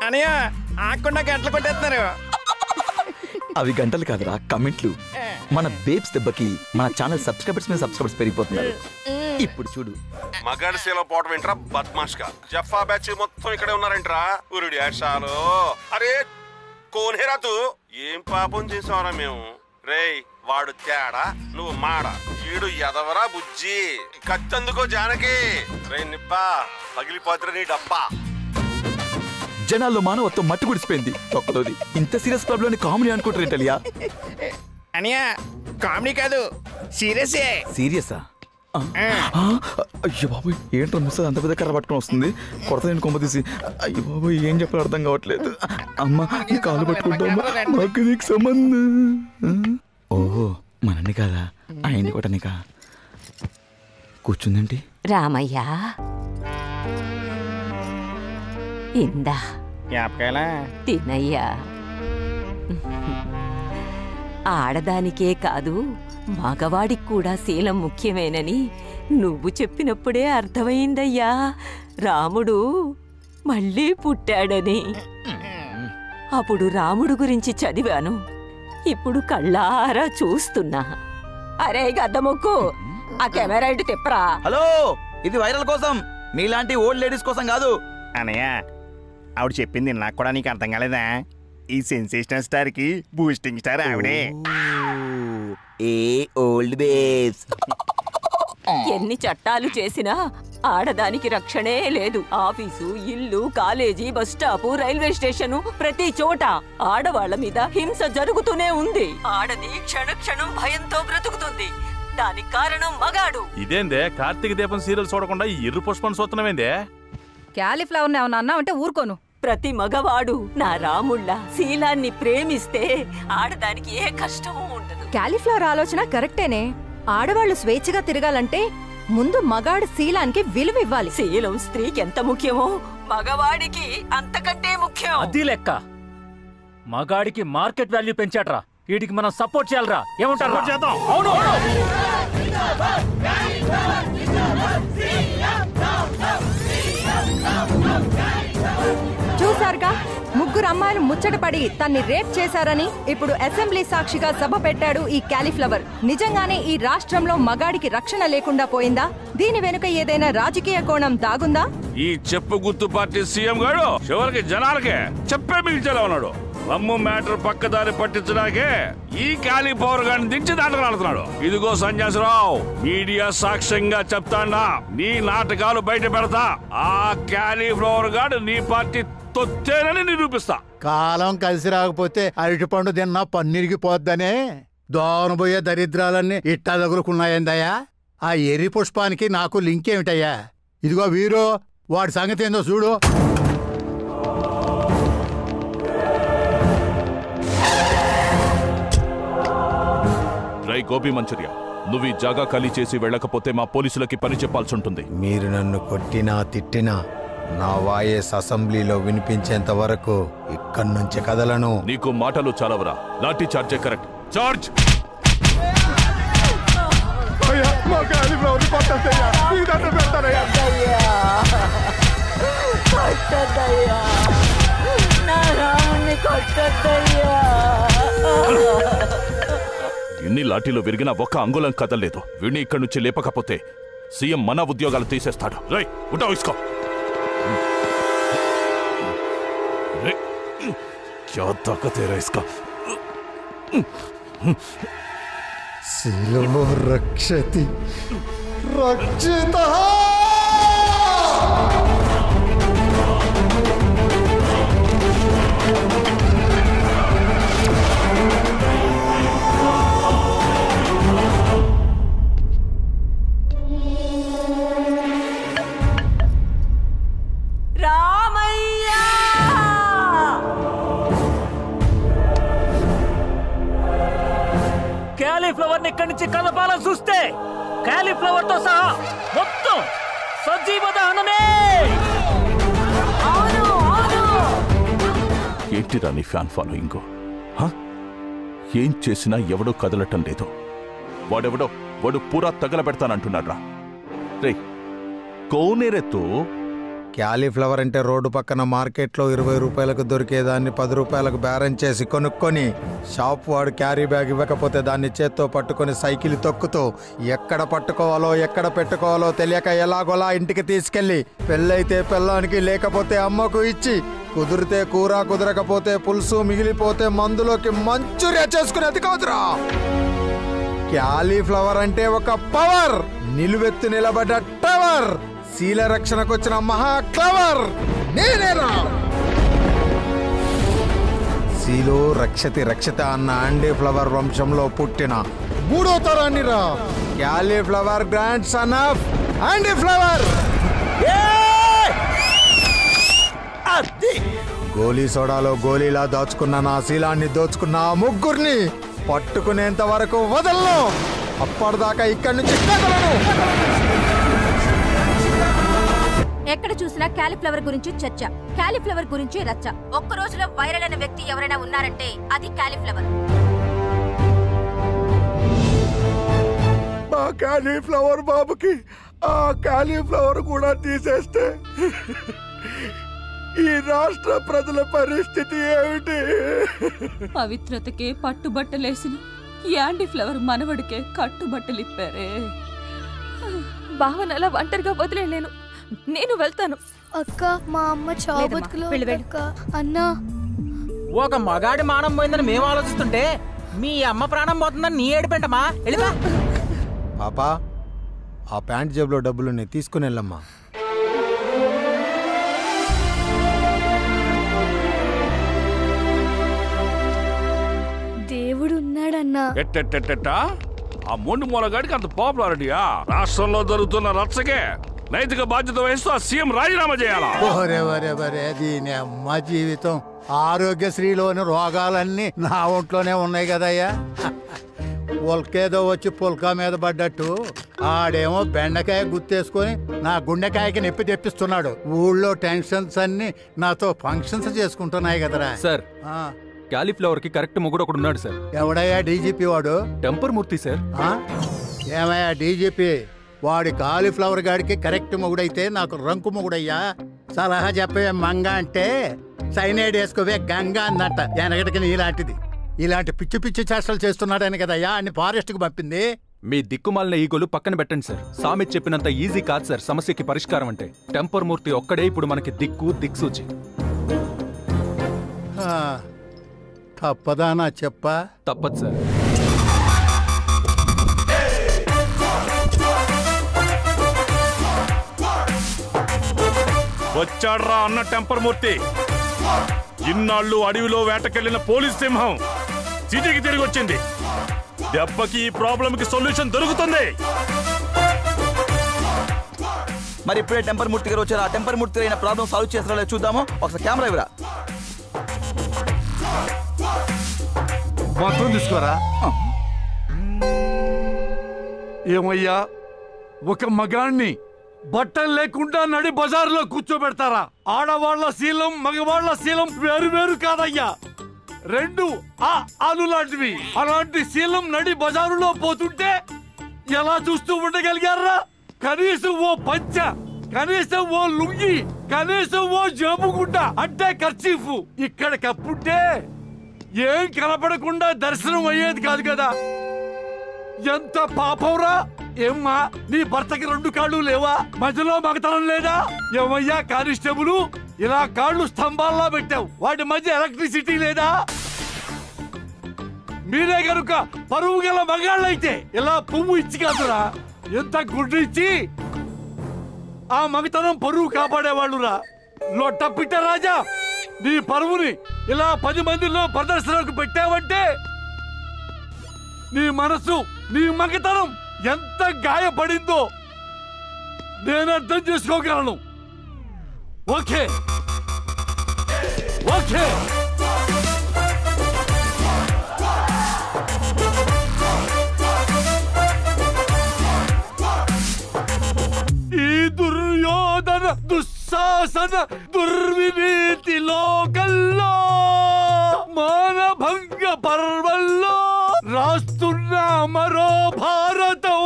అనయ్య ఆకుండా గంటలు కొట్టేస్తున్నారు. అవి గంటలు కాదురా, కమెంట్లు. మన బేబ్స్ దెబ్బకి మన ఛానల్ సబ్స్క్రైబర్స్ మీద సబ్స్క్రైబర్స్ పెరిగిపోతున్నారు. ఇప్పుడు చూడు, మగాడిసీలో పోవటం ఏంట్రా బద్మాష్గా. జఫా బ్యాచ్ మొత్తం ఇక్కడే ఉన్నారంట్రా. ఉరుడి ఆశాలు. అరే కోనేరా తూ, ఏం పాపం చేసావరా మేము. రేయ్ వాడు తేడా, నువ్వు మాడ. ఈడు ఎదవరా బుజ్జి. కత్తందుకో జానకి. రే నిప్పా పగిలిపోతురా నీ డబ్బా. జనాల్లో మానవత్వం మట్టి గుడిసిపోయింది. ఒక్కలోది ఇంత సీరియస్ ప్రాబ్లం కామెడీ అనుకుంటారేంటలియా? అనయ్య కామెడీ కాదు, సీరియసే. సీరియసా? అయ్యో బాబు, ఏంట్రా ముసలి అంత పెద్ద కర్ర పట్టుకొని వస్తుంది. కొడత నేను కొమ్మ తీసి. అయ్యో బాబు, ఏం చెప్పాలో అర్థం కావట్లేదు. అమ్మ నీ కాళ్ళు పట్టుకుంటామ్మా, మాకు నీకు సంబంధం. ఓహో మనని కాదా, ఆయన్ని కొట్టనికా. కూర్చుందేంటి? రామయ్యా ఇందా జ్ఞాపకాలా తినయ్యా. ఆడదానికే కాదు మగవాడికి కూడా శీలం ముఖ్యమేనని నువ్వు చెప్పినప్పుడే అర్థమైందయ్యా. రాముడు మళ్ళీ పుట్టాడని. అప్పుడు రాముడు గురించి చదివాను, ఇప్పుడు కళ్ళారా చూస్తున్నా. అరే గద్దముక్కు, ఆ కెమెరా ఇటు తిప్పరా. హలో, ఇది వైరల్ కోసం, మీలాంటి ఓల్డ్ లేడీస్ కోసం కాదు. అనయ్య ఆవిడ చెప్పింది నాకు కూడా నీకు అర్థం కాలేదా? ఈ సెన్సేషనల్ స్టార్ కి బూస్టింగ్ స్టార్ ఆవిడే. ఏ ఓల్డ్ బేబ్స్. ఎన్ని చట్టాలు చేసినా ఆడదానికి రక్షణే లేదు. ఆఫీసు, ఇల్లు, college, bus stop, railway station, ప్రతి చోట ఆడవాళ్ల మీద హింస జరుగుతూనే ఉంది. ఆడది క్షణక్షణం భయంతో బ్రతుకుతుంది. దానికి కారణం మగాడు. ఇదేందే కార్తీక దీపం సీరియల్ చూడకుండా ఈ ఎర్ర పుష్పం చూస్తున్నామేందే? క్యాలీఫ్లవర్ ఏమన్నా అన్నా అంటే ఊరుకోను. ప్రతి మగవాడు నా రాముళ్ళ శీలాన్ని ప్రేమిస్తే ఆడదానికి ఏ కష్టమూ ఉండదు. క్యాలీఫ్లవర్ ఆలోచన కరెక్టేనే. ఆడవాళ్లు స్వేచ్ఛగా తిరగాలంటే ముందు మగాడు శీలానికి విలువ ఇవ్వాలి. శీలం స్త్రీకి ఎంత ముఖ్యమో మగవాడికి అంతకంటే ముఖ్యం. అది లెక్క. మగాడికి మార్కెట్ వాల్యూ పెంచాడ్రా, వీడికి మనం సపోర్ట్ చేయాలరా. ఏమంటారు? చేద్దాం. అవును. చూసారుగా, ముగ్గురు అమ్మాయిలు ముచ్చటపడి తన్ని రేప్ చేశారని ఇప్పుడు అసెంబ్లీ సాక్షిగా సభ పెట్టాడు ఈ క్యాలీఫ్లవర్. నిజంగానే ఈ రాష్ట్రంలో మగాడికి రక్షణ లేకుండా పోయిందా? దీని వెనుక ఏదైనా రాజకీయ కోణం దాగుందా? ఈ చెప్పు గుర్తు పార్టీ సీఎం గారు చివరికి జనాలకే చెప్పే మిగిల్చేలా ఉన్నాడు. అమ్ము మ్యాటర్ పక్కదారి పట్టించడానికే ఈ క్యాలీఫ్లవర్ గారిని దించి దాంట్లో ఆడుతున్నాడు. ఇదిగో సన్యాసరావు, మీడియా సాక్ష్యంగా చెప్తాడా, నీ నాటకాలు బయట పెడతా. ఆ క్యాలీఫ్లవర్ గారు నీ పార్టీ తొత్తేనని నిరూపిస్తా. కాలం కలిసి రాకపోతే అరటిపండు తిన్నా పన్నీరిగిపోద్దనే దోనబోయే దరిద్రాలన్నీ ఇట్టా తగులుకున్నాయందయ్యా. ఆ ఎర్రి పుష్పానికి నాకు లింక్ ఏమిటయ్యా? ఇదిగో వీరు, వాడి సంగతి ఏందో చూడు. రై గోపి మంచూరియా, నువ్వు ఈ జాగా ఖాళీ చేసి వెళ్ళకపోతే మా పోలీసులకి పని చెప్పాల్సి ఉంటుంది. మీరు నన్ను కొట్టినా తిట్టినా నా వాయిస్ అసెంబ్లీలో వినిపించేంత వరకు ఇక్కడి నుంచి కదలను. నీకు మాటలు చాలవరా? లాఠీ చార్జే కరెక్ట్. చార్జ్. ఎన్ని లాఠీలు విరిగినా ఒక్క అంగుళం కదలేదు. వీడిని ఇక్కడి నుంచి లేపకపోతే సీఎం మన ఉద్యోగాలు తీసేస్తాడు. రై ఉటా ఇసుకో. क्या ताकत है इसका? శీలో రక్షతి రక్షితః. క్యాలీఫ్లవర్ ఇక్కడి నుంచి కదపాలని చూస్తే క్యాలీఫ్లవర్ తో సహా మొత్తం సజీవ దహనమే. ఏంటిరా నీ ఫ్యాన్ ఫాలోయింగ్? ఏం చేసినా ఎవడో కదలటం లేదు. వాడు పూరా తగలబెడతానంటున్నాడ్రా. రే కౌనే రే తూ క్యాలీఫ్లవర్ అంటే రోడ్డు పక్కన మార్కెట్లో 20 రూపాయలకు దొరికేదాన్ని 10 రూపాయలకు బేరం చేసి కొనుక్కొని షాప్ వాడు క్యారీ బ్యాగ్ ఇవ్వకపోతే దాన్ని చేత్తో పట్టుకొని సైకిల్ తొక్కుతూ ఎక్కడ పట్టుకోవాలో ఎక్కడ పెట్టుకోవాలో తెలియక ఎలాగోలా ఇంటికి తీసుకెళ్లి పెళ్ళైతే పెళ్ళానికి లేకపోతే అమ్మకు ఇచ్చి కుదిరితే కూర కుదరకపోతే పులుసు మిగిలిపోతే మందులోకి మంచూరియా చేసుకునేది కాదురా. క్యాలీఫ్లవర్ అంటే ఒక పవర్, నిలువెత్తు నిలబడ్డ టవర్, శీల రక్షణకు వచ్చిన మహా క్లవర్ నేనేరా. శీలో రక్షతి రక్షిత అన్న ఆండీ ఫ్లవర్ వంశంలో పుట్టిన 3వ తరాన్ని రా. Cauliflower grand son of Andy Flower. గోలీ సోడాలో గోలీలా దాచుకున్న నా శీలాన్ని దోచుకున్న ఆ ముగ్గురిని పట్టుకునేంత వరకు వదలను. అప్పటిదాకా ఇక్కడి నుంచి కదలను. ఎక్కడ చూసినా క్యాలీఫ్లవర్ గురించి చర్చ, క్యాలీఫ్లవర్ గురించి రచ్చ. ఒక్క రోజులో వైరల్ అయిన వ్యక్తి ఎవరైనా ఉన్నారంటే అది క్యాలీఫ్లవర్. మా క్యాలీఫ్లవర్ బాబుకి ఆ క్యాలీఫ్లవర్ కూడా తీసేస్తే ఈ రాష్ట్ర ప్రజల పరిస్థితి ఏమిటి? పవిత్రతకే పట్టుబట్టలేసిన యాండీ ఫ్లవర్ మనవడికే కట్టుబట్టలిప్పారే. భావన అలా ఒంటరిగా వదిలేను, నేను వెళ్తాను. అక్క మా అమ్మ చావుబతుకులో అన్నా. ఒక మగాడి మానం పోయిందని మేము ఆలోచిస్తుంటే మీ అమ్మ ప్రాణం పోతుందని నీ ఏడిపెంటమా? పాపా, ఆ ప్యాంట్ జేబులో డబ్బులు తీసుకుని వెళ్ళమ్మా. దేవుడు ఉన్నాడన్నా. ఆ మొండి మూలగాడికి అంత పాపులారిటీయా? రాష్ట్రంలో జరుగుతున్న రచ్చకే నైతిక బాధ్యత వహిస్తూ ఆ సీఎం రాజీనామా చేయాలా? దీని అమ్మ జీవితం. ఆరోగ్యశ్రీలోని రోగాలన్నీ నా ఒంట్లోనే ఉన్నాయి కదయ్యా. ఉల్కేదో వచ్చి పుల్కా మీద పడ్డట్టు ఆడేమో బెండకాయ గుర్తేసుకొని నా గుండెకాయకి నొప్పి తెప్పిస్తున్నాడు. ఊళ్ళో టెన్షన్స్ అన్ని నాతో ఫంక్షన్స్ చేసుకుంటున్నాయి కదరా. సార్, క్యాలీఫ్లవర్ కి కరెక్ట్ మొగుడు ఒకడు ఉన్నాడు సార్. ఎవడయ్యా డీజీపీ వాడు? టెంపర్ మూర్తి సార్. ఏమయ్యా డీజీపీ, వాడి కాలీఫ్లవర్ గాడికి కరెక్ట్ మొగుడైతే నాకు రంకు మొగుడయ్యా. సలహా చెప్పే మంగ అంటే సైనైడ్ వేసుకోవే గంగా అన్నట్ట. వెనకటికి నీలాంటిది ఇలాంటి పిచ్చి పిచ్చి చేష్టలు చేస్తున్నాడని కదయ్యా అన్ని ఫారెస్ట్ కు పంపింది. మీ దిక్కుమాలిన ఈగోలు పక్కన పెట్టండి సార్. సామెత్ చెప్పినంత ఈజీ కాదు సార్ సమస్యకి పరిష్కారం అంటే. టెంపర్ మూర్తి ఒక్కడే ఇప్పుడు మనకి దిక్సూచి. తప్పదానా చెప్పా? తప్పదు సార్. వచ్చాడ్రా అన్న టెంపర్ మూర్తి. ఇన్నాళ్ళు అడవిలో వేటకెళ్లిన పోలీస్ సింహం సిటీకి తిరిగి వచ్చింది. దెబ్బకి ఈ ప్రాబ్లం కి సొల్యూషన్ దొరుకుతుంది. మరి ఇప్పుడే టెంపర్ మూర్తి గారు వచ్చారు. ఆ టెంపర్ మూర్తి అయిన ప్రాబ్లం సాల్వ్ చేస్తారో చూద్దాము. ఒకసారి కెమెరా ఇవ్వరా. మొత్తం తీసుకోరా. ఏమయ్యా, ఒక మగాణ్ణి బట్టలు లేకుండా నడి బజార్లో కూర్చోబెడతారా? ఆడవాళ్ల శీలం మగవాళ్ల శీలం వేరు వేరు కాదయ్యా, రెండు ఆలు లాంటివి. అలాంటి శీలం నడి బజారులో పోతుంటే ఎలా చూస్తూ ఉండగలిగారా? కనీసం ఓ పంచ, కనీసం ఓ లుంగి, కనీసం ఓ జేబుగుడ్డ అంటే కర్చీఫ్ ఇక్కడ కప్పుంటే ఏం కనపడకుండా దర్శనం అయ్యేది కాదు కదా. ఎంత పాపంరా. ఏమ్మా, నీ భర్తకి 2 కాళ్ళు లేవా? మధ్యలో మగతనం లేదా? ఏమయ్యా కానిస్టేబుల్, ఇలా కాళ్ళు స్తంభాల్లో పెట్టావు, వాటి మధ్య ఎలక్ట్రిసిటీ లేదా? మీరే గనుక పరువు గల మగాళ్ళైతే ఇలా పువ్వు ఇచ్చి కాదురా, ఎంత గుడ్డు ఇచ్చి ఆ మగతనం పరువు కాపాడేవాళ్ళురా. లొట్టపిట్ట రాజా, నీ పరువుని ఇలా 10 మందిలో ప్రదర్శనకు పెట్టావంటే నీ మనసు, నీ మగతనం ఎంత గాయపడిందో నేను అర్థం చేసుకోగలను. ఓకే ఓకే, ఈ దుర్యోధన దుస్సాహన దుర్వినీతి లోకల్లో మానభంగ పర్వల్లో రాస్తున్న మరో భారతం.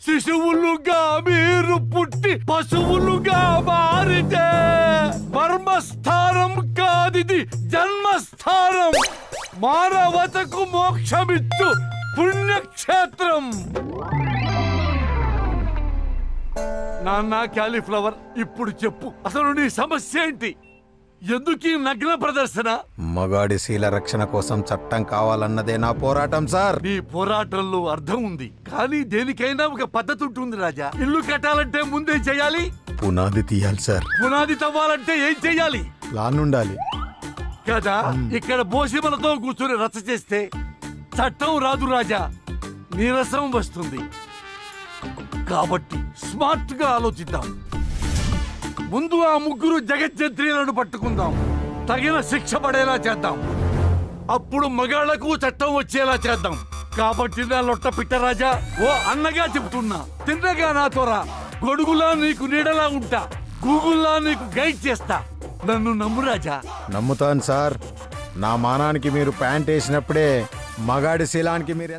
శిశువులుగా మీరు పుట్టి పశువులుగా మారితే కాదిది జన్మస్థానం, మానవతకు మోక్షమిచ్చు పుణ్యక్షేత్రం. నాన్న క్యాలీఫ్లవర్, ఇప్పుడు చెప్పు, అసలు నీ సమస్య ఏంటి? ఎందుకీ నగ్న ప్రదర్శన? మగాడి శీల రక్షణ కోసం చట్టం కావాలన్నదే నా పోరాటం సార్. నీ పోరాటంలో అర్థం ఉంది, కానీ దేనికైనా ఒక పద్ధతి ఉంటుంది రాజా. ఇల్లు కట్టాలంటే ముందే చేయాలి, పునాది తీయాలి సార్. పునాది తవ్వాలంటే ఏం చెయ్యాలి? ప్లాన్ ఉండాలి కదా. ఇక్కడ బోసిమలతో కూర్చొని రచ్చ చేస్తే చట్టం రాదు రాజా, నీరసం వస్తుంది. కాబట్టి స్మార్ట్ గా ఆలోచిద్దాం. ముందు ఆ ముగ్గురు జగజ్జంత్రీలను పట్టుకుందాం, తగిన శిక్ష పడేలా చేద్దాం. అప్పుడు మగాళ్లకు చట్టం వచ్చేలా చేద్దాం. కాబట్టి నా లొట్ట పిట్టరాజా, ఓ అన్నగా చెబుతున్నా, తిన్నగా నాతో రా. గొడుగులా నీకు నీడలా ఉంటా, గూగుల్లా నీకు గైడ్ చేస్తా. నన్ను నమ్ము రాజా. నమ్ముతాను సార్. నా మానానికి మీరు ప్యాంట్ వేసినప్పుడే మగాడి శీలానికి మీరు